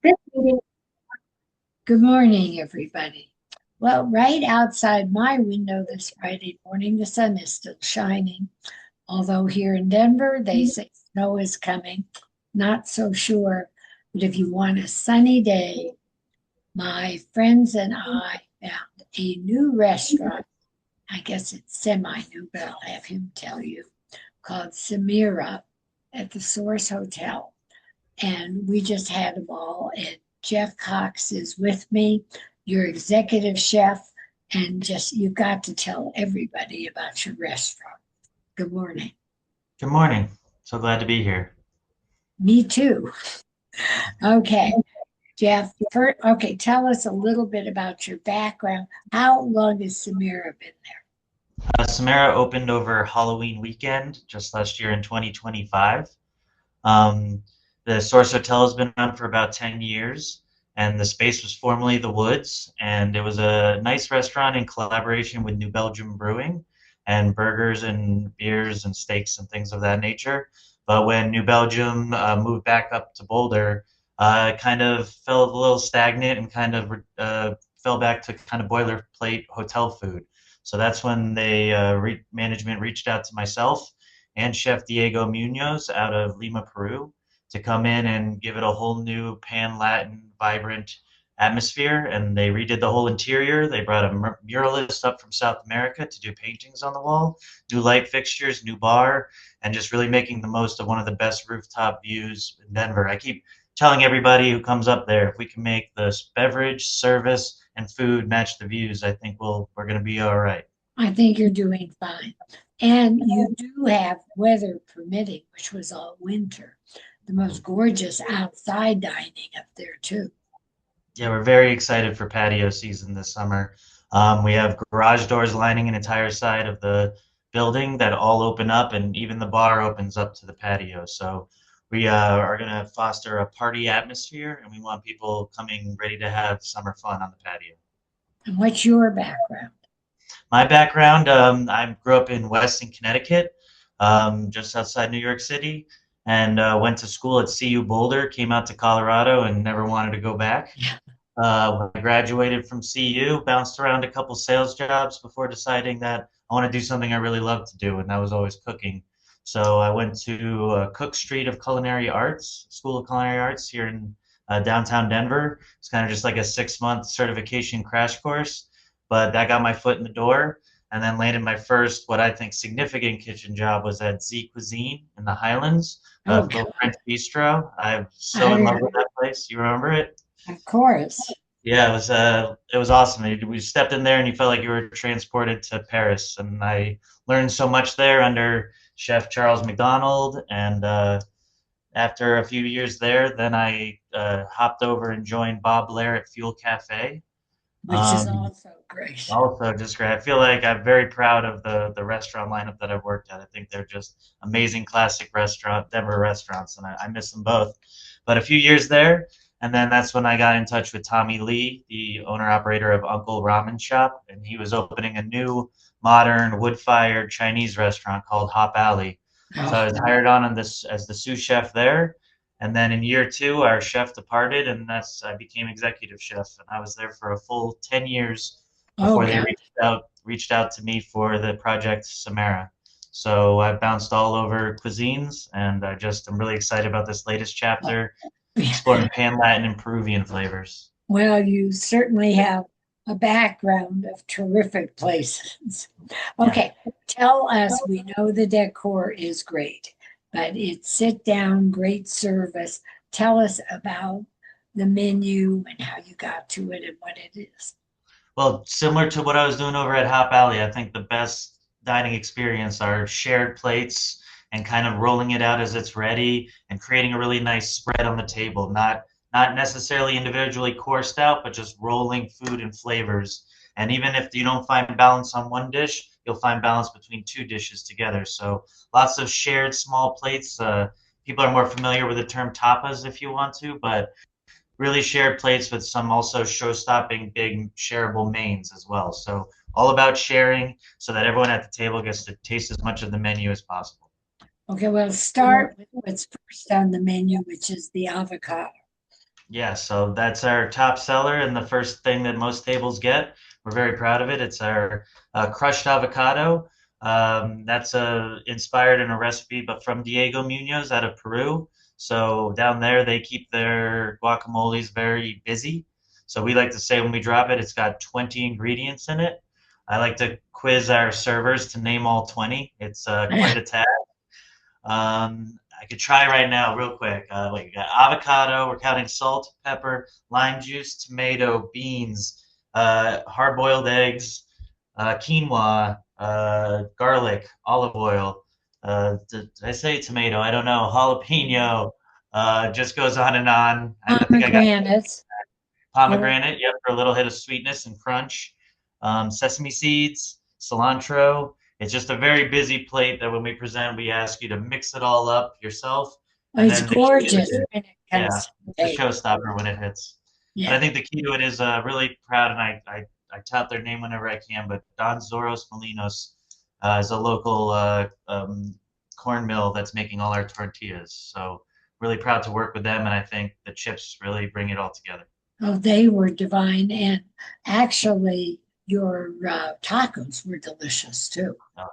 Good morning, Good morning, everybody. Well, right outside my window this Friday morning, the sun is still shining. Although here in Denver, they say snow is coming. Not so sure. But if you want a sunny day, my friends and I found a new restaurant. I guess it's semi new, but I'll have him tell you, called Cimera at the Source Hotel. And we just had a ball. And Geoff Cox is with me, your executive chef, and just you've got to tell everybody about your restaurant. Good morning. Good morning. So glad to be here. Me too. Okay, Geoff. First, okay, tell us a little bit about your background. How long has Samira been there? Cimera opened over Halloween weekend just last year in 2025. Um, the Source Hotel has been around for about 10 years, and the space was formerly the Woods, and it was a nice restaurant in collaboration with New Belgium Brewing and burgers and beers and steaks and things of that nature. But when New Belgium moved back up to Boulder, it kind of felt a little stagnant and kind of fell back to kind of boilerplate hotel food. So that's when management reached out to myself and Chef Diego Munoz out of Lima, Peru, to come in and give it a whole new pan Latin, vibrant atmosphere. And they redid the whole interior. They brought a muralist up from South America to do paintings on the wall, new light fixtures, new bar, and just really making the most of one of the best rooftop views in Denver. I keep telling everybody who comes up there, if we can make the beverage, service, and food match the views, I think we're going to be all right. I think you're doing fine. And you do have weather permitting, which was all winter, the most gorgeous outside dining up there, too. Yeah, we're very excited for patio season this summer. We have garage doors lining an entire side of the building that all open up, and even the bar opens up to the patio. So we are going to foster a party atmosphere, and we want people coming ready to have summer fun on the patio. And what's your background? My background, I grew up in Weston, Connecticut, just outside New York City, and went to school at CU Boulder, came out to Colorado, and never wanted to go back. When I graduated from CU, bounced around a couple sales jobs before deciding that I want to do something I really love to do, and that was always cooking. So I went to Cook Street of Culinary Arts, School of Culinary Arts here in downtown Denver. It's kind of just like a 6 month certification crash course, but that got my foot in the door. And then landed my first, what I think, significant kitchen job was at Z Cuisine in the Highlands, Oh, Phil French Bistro. I'm so in I, love with that place. You remember it? of course. Yeah, it was awesome. We stepped in there and you felt like you were transported to Paris. And I learned so much there under Chef Charles McDonald. And after a few years there, then I hopped over and joined Bob Blair at Fuel Cafe. Which is Um, also great. Also, just great. I feel like I'm very proud of the restaurant lineup that I've worked at. I think they're just amazing classic Denver restaurants, and I miss them both. But a few years there, and then that's when I got in touch with Tommy Lee, the owner operator of Uncle Ramen Shop, and he was opening a new modern wood-fired Chinese restaurant called Hop Alley. So I Oh, was hired on this as the sous chef there. And then in year two, our chef departed, and I became executive chef, and I was there for a full 10 years oh, before they God. reached out to me for the project Samara. So I bounced all over cuisines, and I'm really excited about this latest chapter, exploring Pan Latin and Peruvian flavors. Well, you certainly have a background of terrific places. Yeah. Okay, tell us, we know the decor is great, but it's sit down, great service. Tell us about the menu and how you got to it and what it is. Well, similar to what I was doing over at Hop Alley, I think the best dining experience are shared plates and kind of rolling it out as it's ready and creating a really nice spread on the table. Not necessarily individually coursed out, but just rolling food and flavors. And even if you don't find balance on one dish, you'll find balance between two dishes together. So lots of shared small plates. People are more familiar with the term tapas if you want to, but really shared plates with some also show-stopping big shareable mains as well. So all about sharing so that everyone at the table gets to taste as much of the menu as possible. Okay, well, start with what's first on the menu, which is the avocado. Yeah, so that's our top seller and the first thing that most tables get. We're very proud of it. It's our crushed avocado. That's inspired in a recipe, but from Diego Munoz out of Peru. So down there, they keep their guacamoles very busy. So we like to say when we drop it, it's got 20 ingredients in it. I like to quiz our servers to name all 20. It's quite a task. I could try right now, real quick. Like, we got avocado. We're counting salt, pepper, lime juice, tomato, beans, hard-boiled eggs, quinoa, garlic, olive oil. Did I say tomato? I don't know. Jalapeno. Just goes on and on. I think I got Pomegranates. There, pomegranate, yep, for a little hit of sweetness and crunch. Sesame seeds, cilantro. It's just a very busy plate that when we present, we ask you to mix it all up yourself. And it's then the key to gorgeous it, when it yeah, comes to it's a taste. showstopper when it hits. But I Yeah. think the key to it is really proud, and I tout their name whenever I can, but Don Zoros Molinos is a local corn mill that's making all our tortillas. So really proud to work with them, and I think the chips really bring it all together. Oh, they were divine. And actually, your tacos were delicious too. Oh,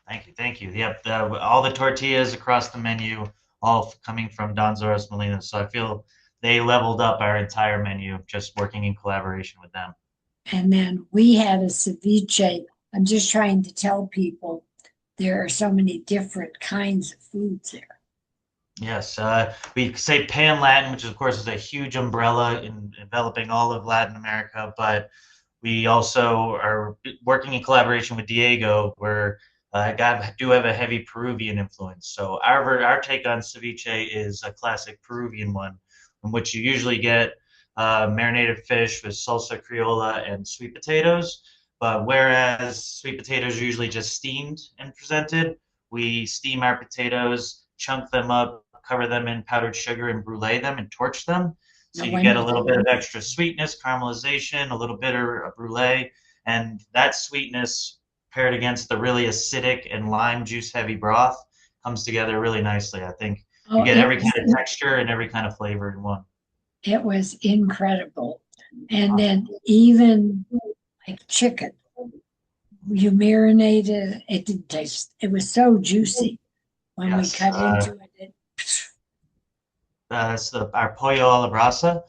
thank you, thank you. Yep, all the tortillas across the menu, all coming from Don Zoros Molina. So I feel they leveled up our entire menu just working in collaboration with them. And then we had a ceviche. I'm just trying to tell people there are so many different kinds of foods there. Yes, we say Pan Latin, which of course is a huge umbrella in enveloping all of Latin America, but we also are working in collaboration with Diego, where do have a heavy Peruvian influence. So our take on ceviche is a classic Peruvian one, in which you usually get marinated fish with salsa criolla and sweet potatoes. But whereas sweet potatoes are usually just steamed and presented, we steam our potatoes, chunk them up, cover them in powdered sugar, and brulee them and torch them. So Now, you get when a little bit of extra sweetness, caramelization, a little bitter, a brulee, and that sweetness paired against the really acidic and lime juice heavy broth comes together really nicely. I think you oh, get every kind of texture and every kind of flavor in one. it was incredible. And Awesome. then even like chicken, you marinated, it didn't taste, it was so juicy when we Yes, cut into it. that's our pollo a la brasa.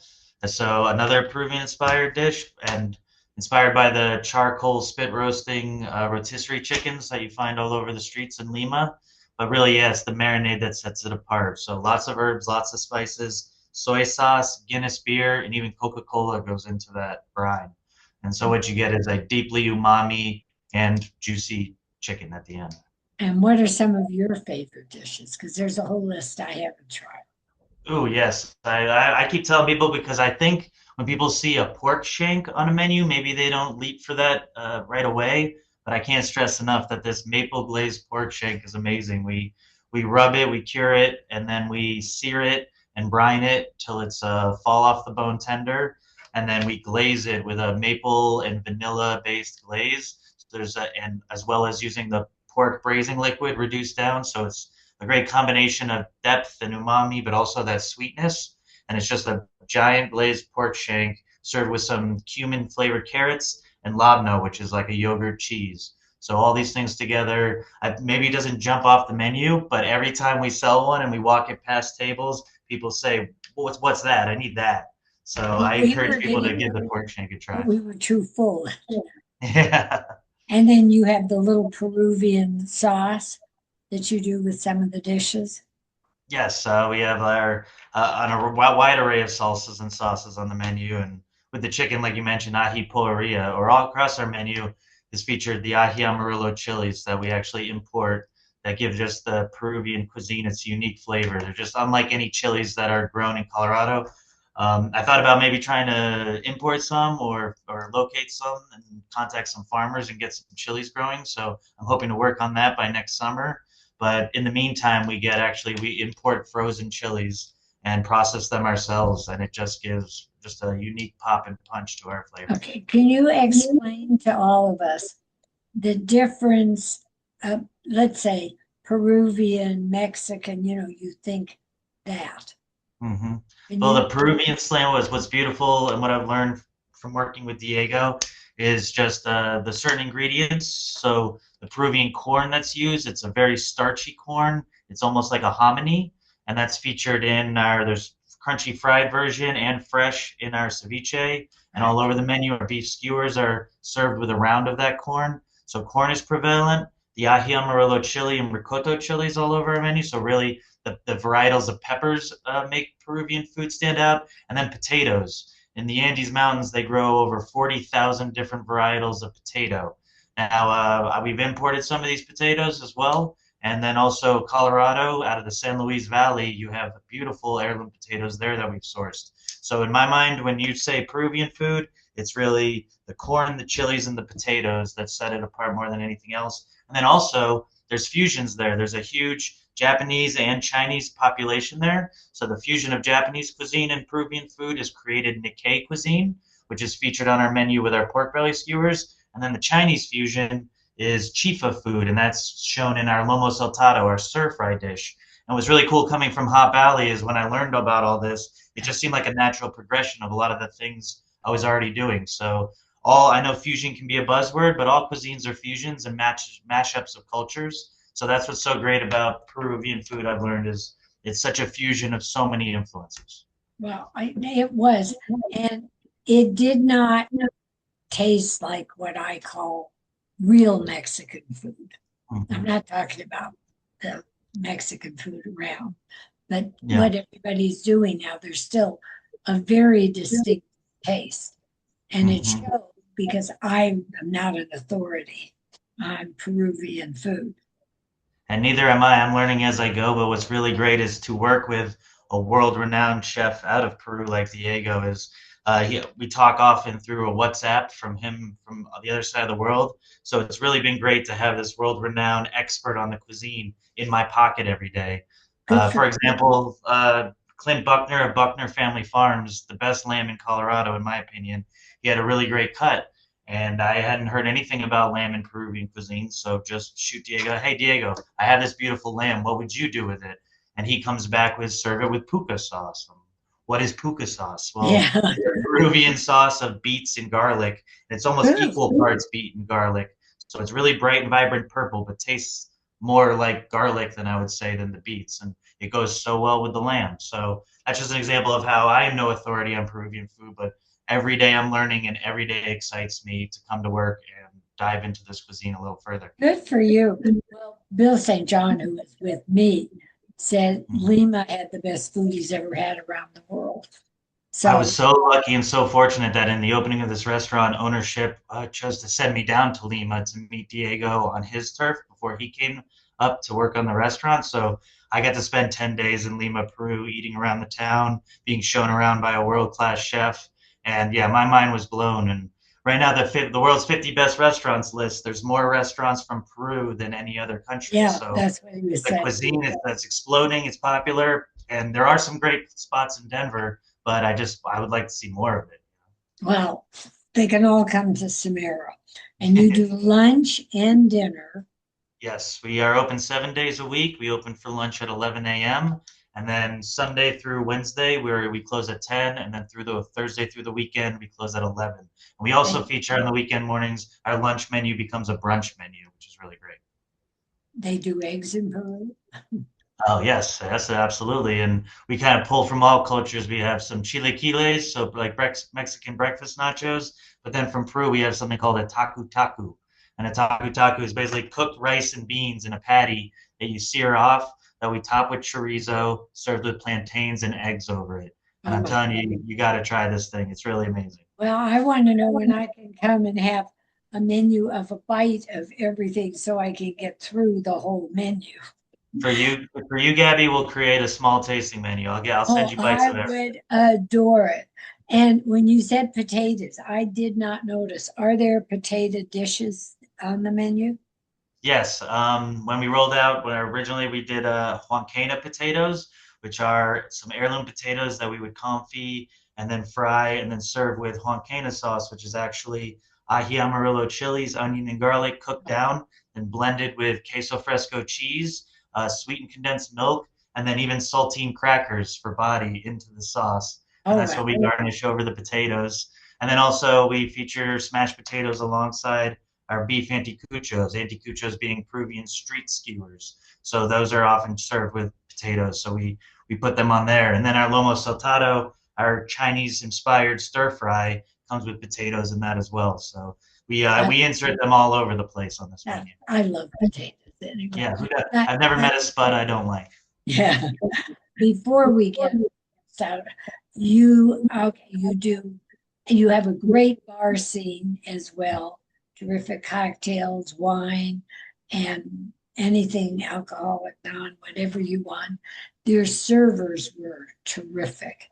So another Peruvian inspired dish and inspired by the charcoal spit roasting rotisserie chickens that you find all over the streets in Lima. But really, yeah, it's the marinade that sets it apart. So lots of herbs, lots of spices, soy sauce, Guinness beer, and even Coca-Cola goes into that brine. And so what you get is a deeply umami and juicy chicken at the end. And what are some of your favorite dishes? Because there's a whole list I haven't tried. Oh yes, I keep telling people because I think when people see a pork shank on a menu, maybe they don't leap for that right away. But I can't stress enough that this maple glazed pork shank is amazing. We rub it, we cure it, and then we sear it and brine it till it's fall off the bone tender, and then we glaze it with a maple and vanilla based glaze. So and as well as using the pork braising liquid reduced down, so it's a great combination of depth and umami, but also that sweetness. And it's just a giant glazed pork shank served with some cumin flavored carrots and labno, which is like a yogurt cheese. So all these things together, maybe it doesn't jump off the menu, but every time we sell one and we walk it past tables, people say, "What's that? I need that." So Well, I encourage people to give the pork shank a try. we were too full. Yeah. And then you have the little Peruvian sauce that you do with some of the dishes. Yes, we have our on a wide array of salsas and sauces on the menu, and with the chicken, like you mentioned, ají porrilla, or all across our menu is featured the ají amarillo chilies that we actually import that give just the Peruvian cuisine its unique flavor. They're just unlike any chilies that are grown in Colorado. I thought about maybe trying to import some or locate some and contact some farmers and get some chilies growing. So I'm hoping to work on that by next summer. But in the meantime, we import frozen chilies and process them ourselves, and it just gives just a unique pop and punch to our flavors. Okay, can you explain to all of us the difference of, let's say, Peruvian, Mexican, you think that. hmm Can Well, you? the Peruvian slam was what's beautiful, and what I've learned from working with Diego is just the certain ingredients. So the Peruvian corn that's used, it's a very starchy corn. It's almost like a hominy, and that's featured in our there's crunchy fried version and fresh in our ceviche, and all Right. over the menu. Our beef skewers are served with a round of that corn. So corn is prevalent. The ají amarillo chili and ricotta chilies all over our menu. So really the varietals of peppers make Peruvian food stand out, and then potatoes. In the Andes Mountains, they grow over 40,000 different varietals of potato. Now, we've imported some of these potatoes as well. And then also Colorado, out of the San Luis Valley, you have beautiful heirloom potatoes there that we've sourced. So in my mind, when you say Peruvian food, it's really the corn, the chilies, and the potatoes that set it apart more than anything else. And then also there's fusions there. There's a huge Japanese and Chinese population there. So the fusion of Japanese cuisine and Peruvian food has created Nikkei cuisine, which is featured on our menu with our pork belly skewers. And then the Chinese fusion is chifa food, and that's shown in our lomo saltado, our stir-fry dish. And what's really cool coming from Hot Valley is when I learned about all this, it just seemed like a natural progression of a lot of the things I was already doing. So all I know fusion can be a buzzword, but all cuisines are fusions and mashups of cultures. So that's what's so great about Peruvian food. I've learned is it's such a fusion of so many influences. Well, it was, and it did not taste like what I call real Mexican food. I'm Mm-hmm. not talking about the Mexican food around, but Yeah. what everybody's doing now, there's still a very distinct taste. And it Mm-hmm. shows because I am not an authority on Peruvian food. And neither am I. I'm learning as I go. But what's really great is to work with a world-renowned chef out of Peru like Diego is. We talk often through a WhatsApp from him from the other side of the world. So it's really been great to have this world-renowned expert on the cuisine in my pocket every day. Good for For example, Clint Buckner of Buckner Family Farms, the best lamb in Colorado, in my opinion. He had a really great cut, and I hadn't heard anything about lamb in Peruvian cuisine. So just shoot Diego, hey Diego, I have this beautiful lamb. What would you do with it? And he comes back with serve it with puka sauce. What is puka sauce? Well, yeah. it's a Peruvian sauce of beets and garlic. It's almost Ooh, equal parts beet and garlic. So it's really bright and vibrant purple, but tastes more like garlic than I would say than the beets. And it goes so well with the lamb. So that's just an example of how I am no authority on Peruvian food, but every day I'm learning and every day excites me to come to work and dive into this cuisine a little further. good for you. Well, Bill St. John, who was with me, said Mhm. Lima had the best food he's ever had around the world. I was So so lucky and so fortunate that in the opening of this restaurant, ownership chose to send me down to Lima to meet Diego on his turf before he came up to work on the restaurant. So I got to spend 10 days in Lima, Peru, eating around the town, being shown around by a world-class chef. And yeah, my mind was blown. And right now, the world's 50 best restaurants list, there's more restaurants from Peru than any other country. yeah, So that's what he was the saying. cuisine is that's exploding, it's popular, and there are some great spots in Denver, but I would like to see more of Well, they can all come to Cimera. And you do it. lunch and dinner. Yes, we are open 7 days a week. We open for lunch at 11 a.m. And then Sunday through Wednesday, where we close at 10, and then through the Thursday through the weekend, we close at 11. And we also They feature on the weekend mornings, our lunch menu becomes a brunch menu, which is really great. they do eggs in Peru. Oh yes, yes, absolutely. And we kind of pull from all cultures. We have some chilaquiles, so like Mexican breakfast nachos. But then from Peru, we have something called a taku taku. And a taku taku is basically cooked rice and beans in a patty that you sear off, that we top with chorizo, served with plantains and eggs over it. And Oh I'm my. telling you, you got to try this thing. It's really amazing. Well, I want to know when I can come and have a menu of a bite of everything so I can get through the whole menu. For you, Gabby, we'll create a small tasting menu. I'll send Oh, you bites I of everything. would adore it. And when you said potatoes, I did not notice. Are there potato dishes on the menu? Yes, when we rolled out, when originally we did Huancaina potatoes, which are some heirloom potatoes that we would confit and then fry and then serve with Huancaina sauce, which is actually ají amarillo chilies, onion and garlic cooked down and blended with queso fresco cheese, sweetened condensed milk, and then even saltine crackers for body into the sauce. And All that's right. what we garnish over the potatoes. And then also we feature smashed potatoes alongside our beef anticuchos being Peruvian street skewers. So those are often served with potatoes. So we put them on there. And then our lomo saltado, our Chinese inspired stir fry, comes with potatoes in that as well. So I, we insert them all over the place on this menu. I love potatoes anyway. Yeah, I, I've never I, met a spud I don't like. yeah. Before we get started, you have a great bar scene as well. Terrific cocktails, wine, and anything alcoholic, non, whatever you want. Their servers were terrific.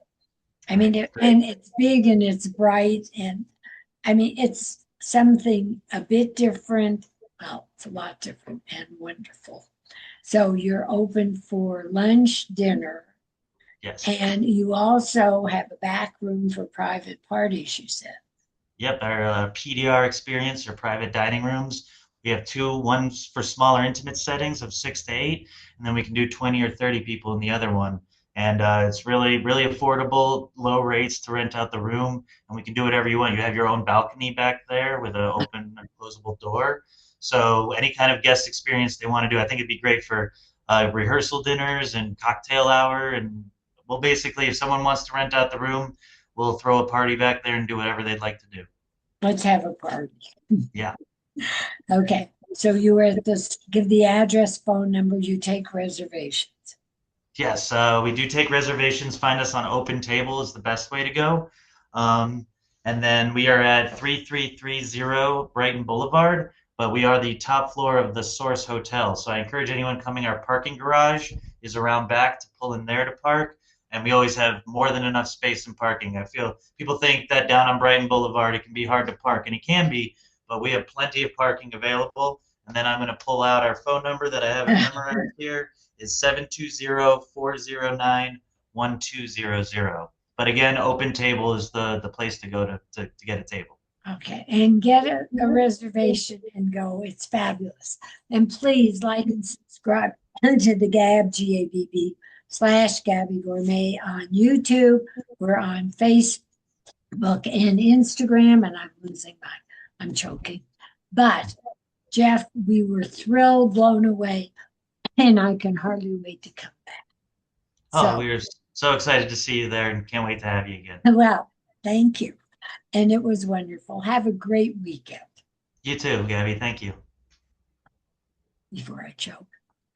I mean, Great. and it's big and it's bright, and I mean, it's something a bit different. Well, it's a lot different and wonderful. So you're open for lunch, dinner, Yes. and you also have a back room for private parties, you said. Yep, our PDR experience or private dining rooms. We have two, one's for smaller intimate settings of 6 to 8, and then we can do 20 or 30 people in the other one. And it's really, really affordable, low rates to rent out the room, and we can do whatever you want. You have your own balcony back there with an open and closable door. So any kind of guest experience they want to do, I think it'd be great for rehearsal dinners and cocktail hour. And well, basically, if someone wants to rent out the room, we'll throw a party back there and do whatever they'd like to do. Let's have a party. Yeah. Okay. So you were at this, give the address, phone number, you take reservations. Yes, we do take reservations. Find us on Open Table is the best way to go. Um, and then we are at 3330 Brighton Boulevard, but we are the top floor of the Source Hotel. So I encourage anyone coming. Our parking garage is around back to pull in there to park. And we always have more than enough space in parking. I feel people think that down on Brighton Boulevard it can be hard to park, and it can be, but we have plenty of parking available. And then I'm going to pull out our phone number that I haven't memorized here is 720-409-1200. But again, Open Table is the place to go to get a table. Okay, and get a reservation and go. It's fabulous. And please like and subscribe to the Gabb, Gabb /Gabby Gourmet on YouTube. We're on Facebook and Instagram, and I'm choking. But Geoff, we were thrilled, blown away, and I can hardly wait to come back. Oh, So, we are so excited to see you there and can't wait to have you again. well, thank you. And it was wonderful. Have a great weekend You too, Gabby. Thank you. before I choke.